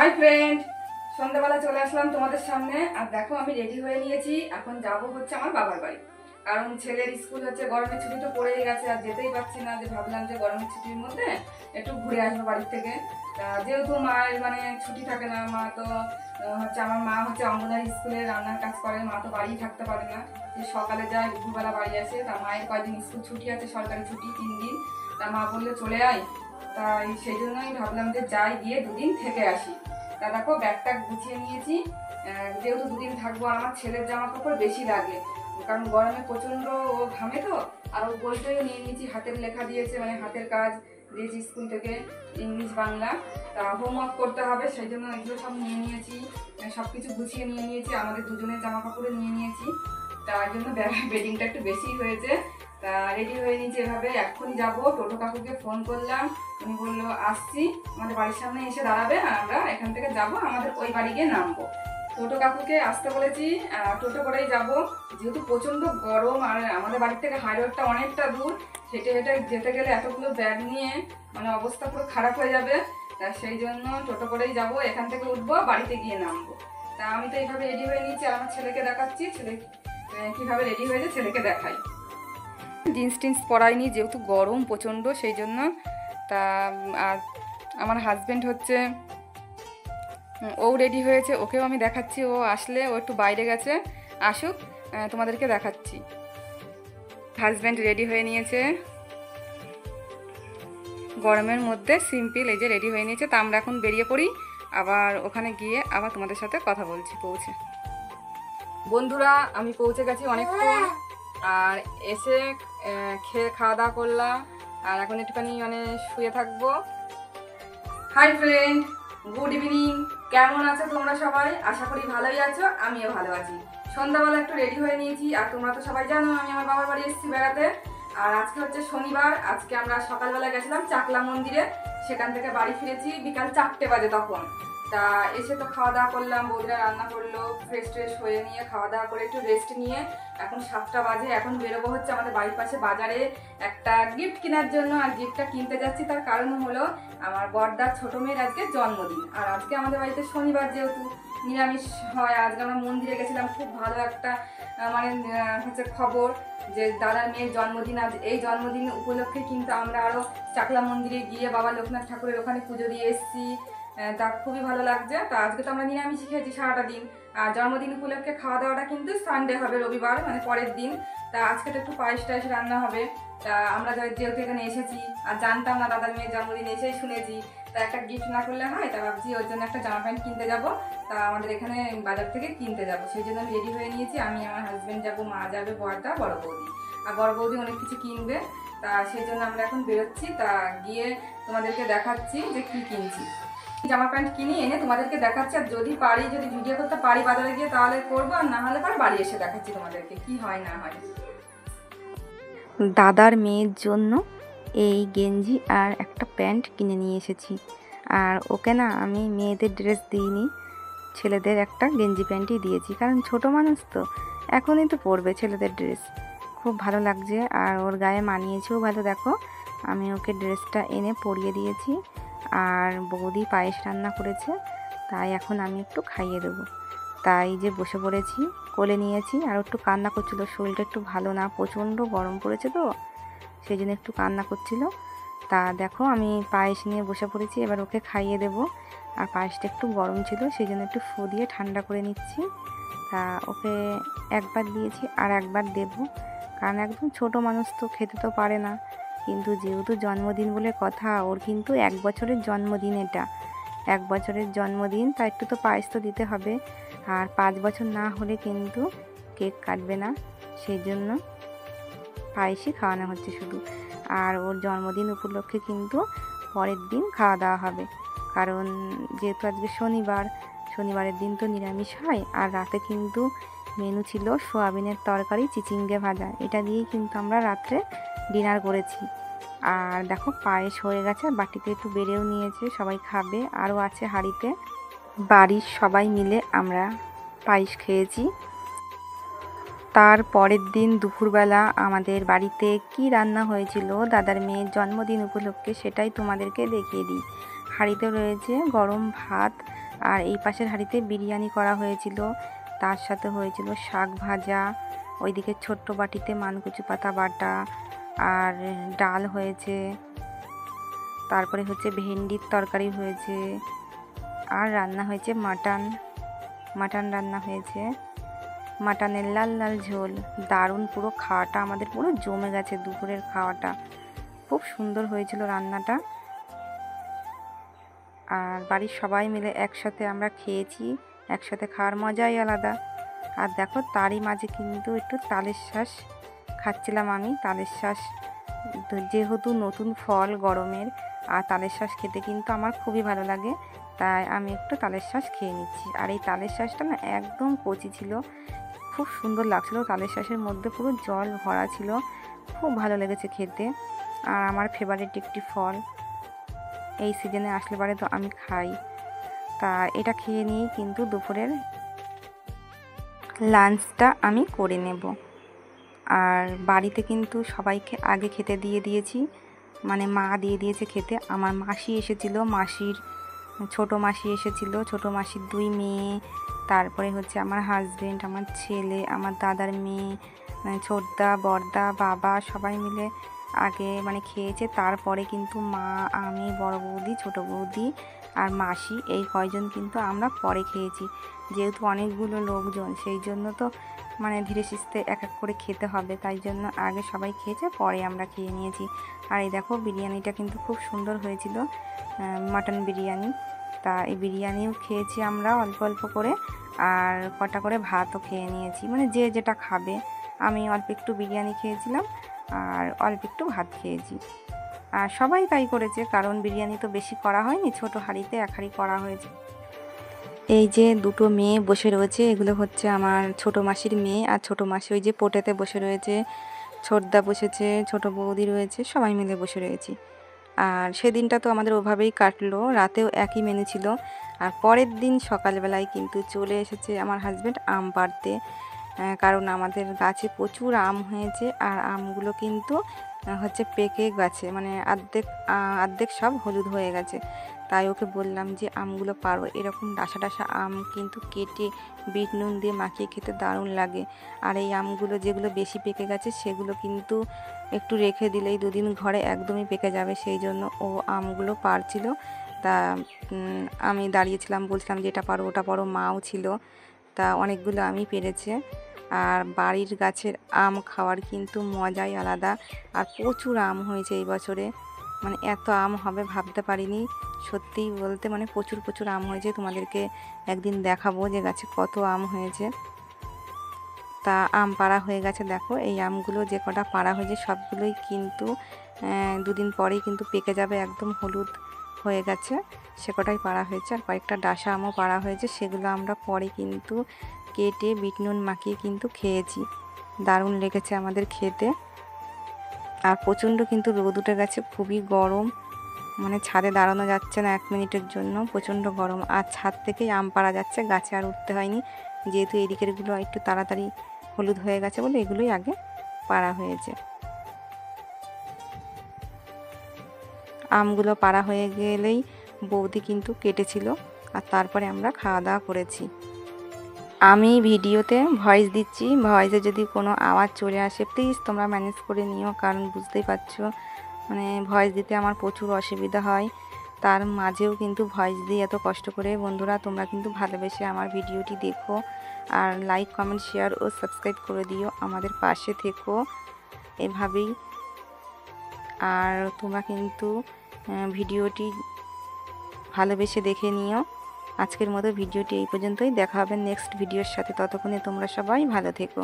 Hi friend, সন্ধ্যাবেলা চলে আসলাম তোমাদের সামনে। আর দেখো আমি রেডি হয়ে নিয়েছি, এখন যাব হচ্ছে আমার বাবার বাড়ি। কারণ ছেলের স্কুল হচ্ছে, গরমের ছুটি তো পড়েই গেছে, আর যেতেই পারছি না। যে ভাবলাম যে গরমের ছুটির মধ্যে একটু ঘুরে আসবো বাড়ির থেকে। তা যেহেতু মায়ের মানে ছুটি থাকে না, মা তো হচ্ছে আমার মা হচ্ছে অঙ্গনওয়াড়ি স্কুলে রান্নার কাজ করে, মা তো বাড়ি থাকতে পারে না, যে সকালে যায় দুপুরবেলা বাড়ি আসে। তা মায়ের কয়দিন স্কুল ছুটি আছে, সরকারি ছুটি 3 দিন। তা মা বললে চলে আয়, তাই সেই জন্যই ভাবলাম যে যাই, গিয়ে 2 দিন থেকে আসি। তা দেখো ব্যাগটা গুছিয়ে নিয়েছি, যেহেতু 2 দিন থাকবো। আমার ছেলের জামা কাপড় বেশি লাগে, কারণ গরমে প্রচন্ড ও ঘামে তো। আর ও বইটাও নিয়ে নিয়েছি, হাতের লেখা দিয়েছে, মানে হাতের কাজ দিয়েছি স্কুল থেকে, ইংলিশ বাংলা। তা হোমওয়ার্ক করতে হবে, সেই জন্য এগুলো সব নিয়ে নিয়েছি, সব কিছু গুছিয়ে নিয়ে নিয়েছি। আমাদের দুজনের জামা কাপড়ে নিয়ে নিয়েছি, তার জন্য বেডিংটা একটু বেশি হয়েছে। তা রেডি হয়ে নিয়েছি এভাবে। এক্ষুনি যাবো, টোটো কাকুকে ফোন করলাম, উনি বললো আসছি, আমাদের বাড়ির সামনে এসে দাঁড়াবে, আর আমরা এখান থেকে যাব আমাদের ওই বাড়ি গিয়ে নামবো। টোটো কাকুকে আসতে বলেছি, টোটো করেই যাব। যেহেতু প্রচন্ড গরম, আর আমাদের বাড়ি থেকে হাই রোডটা অনেকটা দূর, হেঁটে হেঁটে যেতে গেলে এতগুলো ব্যাগ নিয়ে মানে অবস্থা পুরো খারাপ হয়ে যাবে। তা সেই জন্য টোটো করেই যাব, এখান থেকে উঠবো, বাড়িতে গিয়ে নামবো। তা আমি তো এইভাবে রেডি হয়ে নিয়েছি, আর আমার ছেলেকে দেখাচ্ছি, ছেলে কিভাবে রেডি হয়েছে ছেলেকে দেখাই। জিন্স টিন্স পরাইনি, যেহেতু গরম প্রচণ্ড, সেই জন্য। তা আর আমার হাজব্যান্ড হচ্ছে, ও রেডি হয়েছে, ওকেও আমি দেখাচ্ছি। ও আসলে, ও একটু বাইরে গেছে, আসুক তোমাদেরকে দেখাচ্ছি। হাজব্যান্ড রেডি হয়ে নিয়েছে, গরমের মধ্যে সিম্পল এই যে রেডি হয়ে নিয়েছে। তা আমরা এখন বেরিয়ে পড়ি, আবার ওখানে গিয়ে আবার তোমাদের সাথে কথা বলছি পৌঁছে। বন্ধুরা, আমি পৌঁছে গেছি অনেকক্ষণ, আর এসে খেয়ে খাওয়া দাওয়া করলাম, আর এখন একটুখানি মানে শুয়ে থাকবো। Hi friend, good evening. কেমন আছো তোমরা সবাই? আশা করি ভালোই আছো, আমিও ভালো আছি। সন্ধ্যাবেলা একটু রেডি হয়ে নিয়েছি, আর তোমরা তো সবাই জানো আমি আমার বাবার বাড়ি এসেছি বেড়াতে। আর আজকে হচ্ছে শনিবার, আজকে আমরা সকালবেলা গেছিলাম চাকলা মন্দিরে, সেখান থেকে বাড়ি ফিরেছি বিকাল 4টে বাজে তখন। তা এসে তো খাওয়া দাওয়া করলাম, বৌদিরা রান্না করলো, ফ্রেশ ট্রেশ হয়ে নিয়ে খাওয়া দাওয়া করে একটু রেস্ট নিয়ে এখন 7টা বাজে। এখন বেরোবো হচ্ছে আমাদের বাড়ির পাশে বাজারে একটা গিফট কেনার জন্য। আর গিফটটা কিনতে যাচ্ছি, তার কারণ হলো আমার বড়দার ছোট মেয়ের আজকে জন্মদিন। আর আজকে আমাদের বাড়িতে শনিবার, যেহেতু নিরামিষ হয়। আজকে আমরা মন্দিরে গেছিলাম, খুব ভালো একটা মানে হচ্ছে খবর যে দাদার মেয়ের জন্মদিন আজ। এই জন্মদিন উপলক্ষে কিন্তু আমরা আরও চাকলা মন্দিরে গিয়ে বাবা লোকনাথ ঠাকুরের ওখানে পুজো দিয়ে এসেছি। তা খুবই ভালো লাগছে। তা আজকে তো আমরা নিরামিষই খেয়েছি সারাটা দিন, আর জন্মদিন উপলক্ষে খাওয়া দাওয়াটা কিন্তু সানডে হবে, রবিবার মানে পরের দিন। তা আজকে তো একটু পায়েস টায়েস রান্না হবে। তা আমরা যেহেতু এখানে এসেছি, আর জানতাম না দাদার মেয়ের জন্মদিন, এসেই শুনেছি, তা একটা গিফট না করলে হয়। তা ভাবছি ওর জন্য একটা জামা প্যান্ট কিনতে যাব। তা আমাদের এখানে বাজার থেকে কিনতে যাব, সেই জন্য আমি রেডি হয়ে নিয়েছি। আমি, আমার হাজব্যান্ড যাব, মা যাবে, বড়দা, বড় বৌদি। আর বড় বৌদি অনেক কিছু কিনবে, তা সেই জন্য আমরা এখন বেরোচ্ছি। তা গিয়ে তোমাদেরকে দেখাচ্ছি যে কি কিনছি। জামা প্যান্ট কিনি, এনে তোমাদেরকে দেখাচ্ছি। আর যদি পারি, যদি ভিডিও করতে পারি বাজারে গিয়ে, তাহলে করবো, আর না হলে পর বাড়ি এসে দেখাচ্ছি তোমাদেরকে কি হয় না হয়। দাদার মেয়ের জন্য এই গেঞ্জি আর একটা প্যান্ট কিনে নিয়ে এসেছি। আর ওকে না আমি মেয়েদের ড্রেস দিইনি, ছেলেদের একটা গেঞ্জি প্যান্টই দিয়েছি, কারণ ছোট মানুষ তো, এখনই তো পরবে ছেলেদের ড্রেস। খুব ভালো লাগছে, আর ওর গায়ে মানিয়েছেও ভালো। দেখো আমি ওকে ড্রেসটা এনে পরিয়ে দিয়েছি, আর বৌদি পায়েস রান্না করেছে, তাই এখন আমি একটু খাইয়ে দেবো। তাই যে বসে পড়েছি, কোলে নিয়েছি। আর একটু কান্না করছিল, শরীরটা একটু ভালো না, প্রচণ্ড গরম পড়েছে তো, সেই জন্য একটু কান্না করছিল। তা দেখো আমি পায়েস নিয়ে বসে পড়েছি, এবার ওকে খাইয়ে দেব। আর পায়েসটা একটু গরম ছিল, সেই জন্য একটু ফু দিয়ে ঠান্ডা করে নিচ্ছি। তা ওকে একবার দিয়েছি, আর একবার দেব, কারণ একদম ছোট মানুষ তো, খেতে তো পারে না। কিন্তু যেহেতু জন্মদিন বলে কথা, ওর কিন্তু 1 বছরের জন্মদিন, এটা 1 বছরের জন্মদিন, তা একটু তো পায়েস তো দিতে হবে। আর 5 বছর না হলে কিন্তু কেক কাটবে না, সেই জন্য পায়েসই খাওয়ানো হচ্ছে শুধু। আর ওর জন্মদিন উপলক্ষে কিন্তু পরের দিন খাওয়া দাওয়া হবে, কারণ যেহেতু আজকে শনিবার, শনিবারের দিন তো নিরামিষ হয়। আর রাতে কিন্তু মেনু ছিল সোয়াবিনের তরকারি, চিচিঙ্গে ভাজা, এটা দিয়েই কিন্তু আমরা রাত্রে ডিনার করেছি। আর দেখো পায়েস হয়ে গেছে, বাটিতে একটু বেড়েও নিয়েছে, সবাই খাবে, আরও আছে হাঁড়িতে। বাড়ির সবাই মিলে আমরা পায়েস খেয়েছি। তার পরের দিন দুপুরবেলা আমাদের বাড়িতে কি রান্না হয়েছিল দাদার মেয়ের জন্মদিন উপলক্ষে, সেটাই তোমাদেরকে দেখিয়ে দিই। হাঁড়িতে রয়েছে গরম ভাত, আর এই পাশের হাঁড়িতে বিরিয়ানি করা হয়েছিল, তার সাথে হয়েছিল শাক ভাজা, ওইদিকে ছোট্ট বাটিতে মানকচু পাতা বাটা আর ডাল হয়েছে, তারপরে হচ্ছে ভেন্ডির তরকারি হয়েছে, আর রান্না হয়েছে মাটন রান্না হয়েছে, মাটনের লাল লাল ঝোল। দারুণ, পুরো খাওয়াটা আমাদের পুরো জমে গেছে, দুপুরের খাওয়াটা খুব সুন্দর হয়েছিল রান্নাটা। আর বাড়ির সবাই মিলে একসাথে আমরা খেয়েছি, একসাথে খাওয়ার মজাই আলাদা। আর দেখো তারই মাঝে কিন্তু একটু তালের শাঁস খাচ্ছিলাম আমি। তালের শাঁস যেহেতু নতুন ফল গরমের, আর তালের শাঁস খেতে কিন্তু আমার খুবই ভালো লাগে, তাই আমি একটু তালের শাঁস খেয়ে নিচ্ছি। আর এই তালের শাঁসটা না একদম কচি ছিল, খুব সুন্দর লাগছিল, তালের শাঁসের মধ্যে পুরো জল ভরা ছিল, খুব ভালো লেগেছে খেতে। আর আমার ফেভারিট একটি ফল, এই সিজনে আসলে পরে তো আমি খাই। তা এটা খেয়ে নিয়েই কিন্তু দুপুরের লাঞ্চটা আমি করে নেব। আর বাড়িতে কিন্তু সবাইকে আগে খেতে দিয়ে দিয়েছি, মানে মা দিয়ে দিয়েছে খেতে। আমার মাসি এসেছিল, ছোট মাসি এসেছিল, ছোট মাসির 2 মেয়ে, তারপরে হচ্ছে আমার হাজবেন্ড, আমার ছেলে, আমার দাদার মেয়ে, ছোটদা, বড়দা, বাবা সবাই মিলে আগে মানে খেয়েছে। তারপরে কিন্তু মা, আমি, বড় বৌদি, ছোট বৌদি আর মাসি, এই কয়জন কিন্তু আমরা পরে খেয়েছি। যেহেতু অনেকগুলো লোকজন, সেই জন্য তো মানে ধীরে সুস্থে এক এক করে খেতে হবে, তাই জন্য আগে সবাই খেয়েছে, পরে আমরা খেয়ে নিয়েছি। আর এই দেখো বিরিয়ানিটা কিন্তু খুব সুন্দর হয়েছিল, মাটন বিরিয়ানি। তা এই বিরিয়ানিও খেয়েছি আমরা অল্প অল্প করে, আর কটা করে ভাতও খেয়ে নিয়েছি, মানে যে যেটা খাবে। আমি অল্প একটু বিরিয়ানি খেয়েছিলাম আর অল্প একটু ভাত খেয়েছি। আর সবাই তাই করেছে, কারণ বিরিয়ানি তো বেশি করা হয়নি, ছোট হাঁড়িতে 1 হাঁড়ি করা হয়েছে। এই যে 2টো মেয়ে বসে রয়েছে, এগুলো হচ্ছে আমার ছোট মাসির মেয়ে। আর ছোট মাসি ওই যে পোটেতে বসে রয়েছে, ছোটদা বসেছে, ছোট বৌদি রয়েছে, সবাই মিলে বসে রয়েছি। আর সেদিনটা তো আমাদের ওভাবেই কাটলো, রাতেও একই মেনু ছিল। আর পরের দিন সকালবেলায় কিন্তু চলে এসেছে আমার হাজব্যান্ড আম পাড়তে, কারণ আমাদের গাছে প্রচুর আম হয়েছে। আর আমগুলো কিন্তু হচ্ছে পেকে গেছে, মানে অর্ধেক সব হলুদ হয়ে গেছে। তাই ওকে বললাম যে আমগুলো পারো, এরকম ডাসা ডাসা আম কিন্তু কেটে বিট নুন দিয়ে মাখিয়ে খেতে দারুণ লাগে। আর এই আমগুলো যেগুলো বেশি পেকে গেছে সেগুলো কিন্তু একটু রেখে দিলেই 2 দিন ঘরে একদমই পেকে যাবে, সেই জন্য ও আমগুলো পারছিল। তা আমি দাঁড়িয়েছিলাম, বলছিলাম যে এটা পারো ওটা পারো, মাও ছিল। তা অনেকগুলো আমই পেরেছে। আর বাড়ির গাছের আম খাওয়ার কিন্তু মজাই আলাদা। আর প্রচুর আম হয়েছে এই বছরে, মানে এত আম হবে ভাবতে পারিনি। সত্যিই বলতে মানে প্রচুর প্রচুর আম হয়েছে, তোমাদেরকে একদিন দেখাবো যে গাছে কত আম হয়েছে। তা আম পাড়া হয়ে গেছে, দেখো এই আমগুলো যে কটা পাড়া হয়েছে সবগুলোই কিন্তু 2 দিন পরেই কিন্তু পেকে যাবে, একদম হলুদ হয়ে গেছে, সে কটাই পাড়া হয়েছে। আর কয়েকটা ডাসা আমও পাড়া হয়েছে, সেগুলো আমরা পরে কিন্তু কেটে বিট নুন মাখিয়ে কিন্তু খেয়েছি, দারুণ লেগেছে আমাদের খেতে। আর প্রচণ্ড কিন্তু রোদ উঠে গেছে, খুবই গরম, মানে ছাদে দাঁড়ানো যাচ্ছে না 1 মিনিটের জন্য, প্রচণ্ড গরম। আর ছাদ থেকেই আম পাড়া যাচ্ছে, গাছে আর উঠতে হয়নি, যেহেতু এদিকেরগুলো একটু তাড়াতাড়ি হলুদ হয়ে গেছে বলে এগুলোই আগে পাড়া হয়েছে। আমগুলো পাড়া হয়ে গেলেই বৌদি কিন্তু কেটেছিল, আর তারপরে আমরা খাওয়া দাওয়া করেছি। আমি ভিডিওতে ভয়েস দিচ্ছি, ভয়েসে যদি কোনো আওয়াজ চলে আসে প্লিজ তোমরা ম্যানেজ করে নিও, কারণ বুঝতেই পারছো মানে ভয়েস দিতে আমার প্রচুর অসুবিধা হয়, তার মাঝেও কিন্তু ভয়েস দিই এত কষ্ট করে। বন্ধুরা তোমরা কিন্তু ভালোবেসে আমার ভিডিওটি দেখো, আর লাইক কমেন্ট শেয়ার ও সাবস্ক্রাইব করে দিও, আমাদের পাশে থেকো এভাবেই। আর তোমরা কিন্তু ভিডিওটি ভালোবেসে দেখে নিও। আজকের মতো ভিডিওটি এই পর্যন্তই, দেখা হবে নেক্সট ভিডিওর সাথে, ততক্ষণে তোমরা সবাই ভালো থেকো।